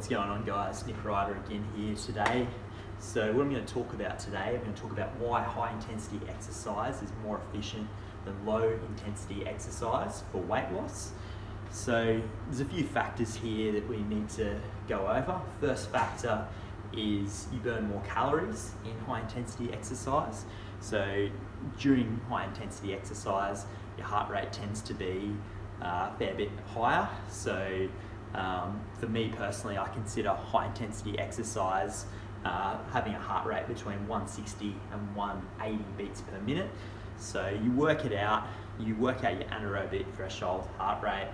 What's going on, guys? Nick Ryder again here today. So what I'm going to talk about today, I'm going to talk about why high intensity exercise is more efficient than low intensity exercise for weight loss. So there's a few factors here that we need to go over. First factor is you burn more calories in high intensity exercise. So during high intensity exercise, your heart rate tends to be a fair bit higher. So for me personally, I consider high intensity exercise having a heart rate between 160 and 180 beats per minute. So you work out your anaerobic threshold heart rate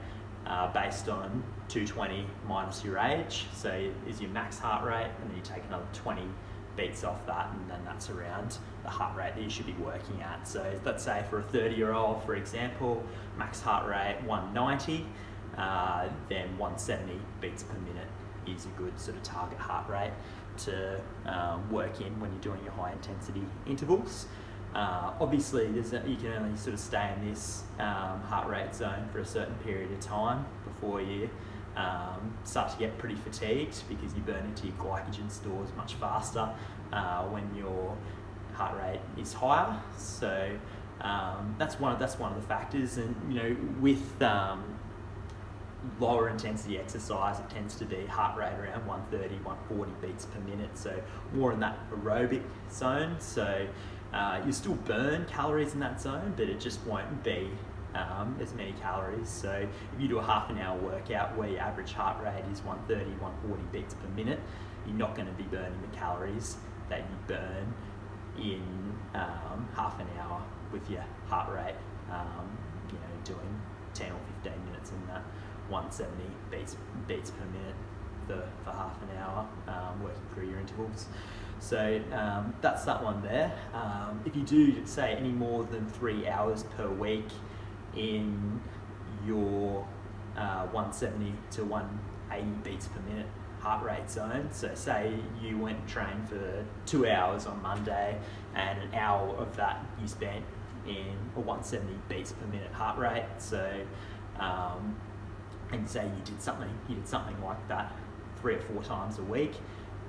based on 220 minus your age. So is your max heart rate, and then you take another 20 beats off that, and then that's around the heart rate that you should be working at. So let's say for a 30-year-old, for example, max heart rate 190, then 170 beats per minute is a good sort of target heart rate to work in when you're doing your high intensity intervals. Obviously, you can only sort of stay in this heart rate zone for a certain period of time before you start to get pretty fatigued, because you burn into your glycogen stores much faster when your heart rate is higher. So that's one of the factors. And with lower intensity exercise, it tends to be heart rate around 130, 140 beats per minute. So more in that aerobic zone. So you still burn calories in that zone, but it just won't be as many calories. So if you do a half an hour workout where your average heart rate is 130, 140 beats per minute, you're not going to be burning the calories that you burn in half an hour with your heart rate, doing 10 or 15 minutes in that 170 beats per minute for half an hour, working through your intervals. So that's that one there. If you do, say, any more than 3 hours per week in your 170 to 180 beats per minute heart rate zone, so say you went and trained for 2 hours on Monday, and an hour of that you spent in a 170 beats per minute heart rate. So and say you did something like that 3 or 4 times a week,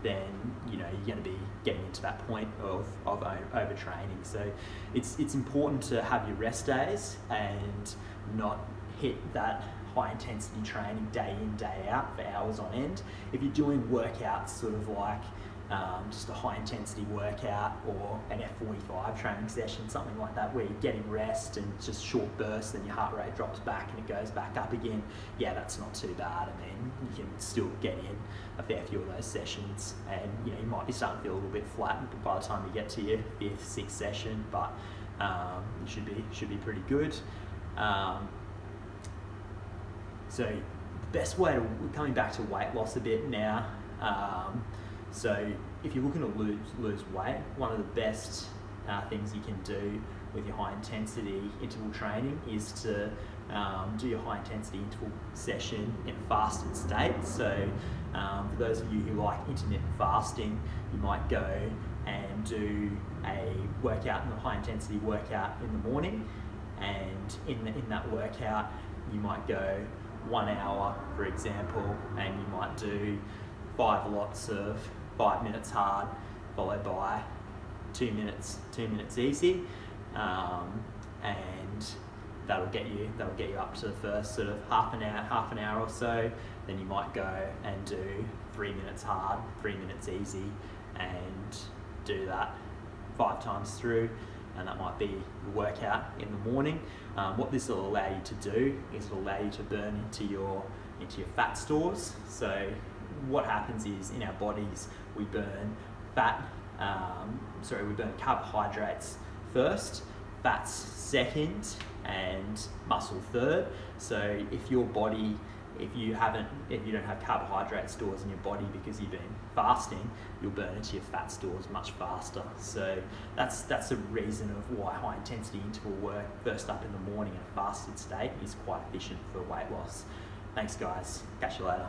then you're going to be getting into that point of overtraining. So it's important to have your rest days and not hit that high intensity training day in, day out for hours on end. If you're doing workouts sort of like just a high intensity workout or an F45 training session, something like that, where you're getting rest and just short bursts, and your heart rate drops back and it goes back up again, yeah, that's not too bad. I mean, you can still get in a fair few of those sessions, and you might be starting to feel a little bit flat by the time you get to your 5th, 6th session, but it should be pretty good. So the best way to, coming back to weight loss a bit now, so if you're looking to lose weight, one of the best things you can do with your high intensity interval training is to do your high intensity interval session in a fasted state. So for those of you who like intermittent fasting, you might go and do a workout, a high intensity workout in the morning, and in that workout you might go 1 hour, for example, and you might do 5 lots of 5 minutes hard, followed by 2 minutes easy, and that'll get you up to the first sort of half an hour or so. Then you might go and do 3 minutes hard, 3 minutes easy, and do that 5 times through, and that might be your workout in the morning. What this will allow you to do is it'll allow you to burn into your fat stores. So what happens is, in our bodies, we burn we burn carbohydrates first, fats second, and muscle third. So if you don't have carbohydrate stores in your body because you've been fasting, you'll burn into your fat stores much faster. So that's the reason of why high intensity interval work first up in the morning in a fasted state is quite efficient for weight loss. Thanks, guys. Catch you later.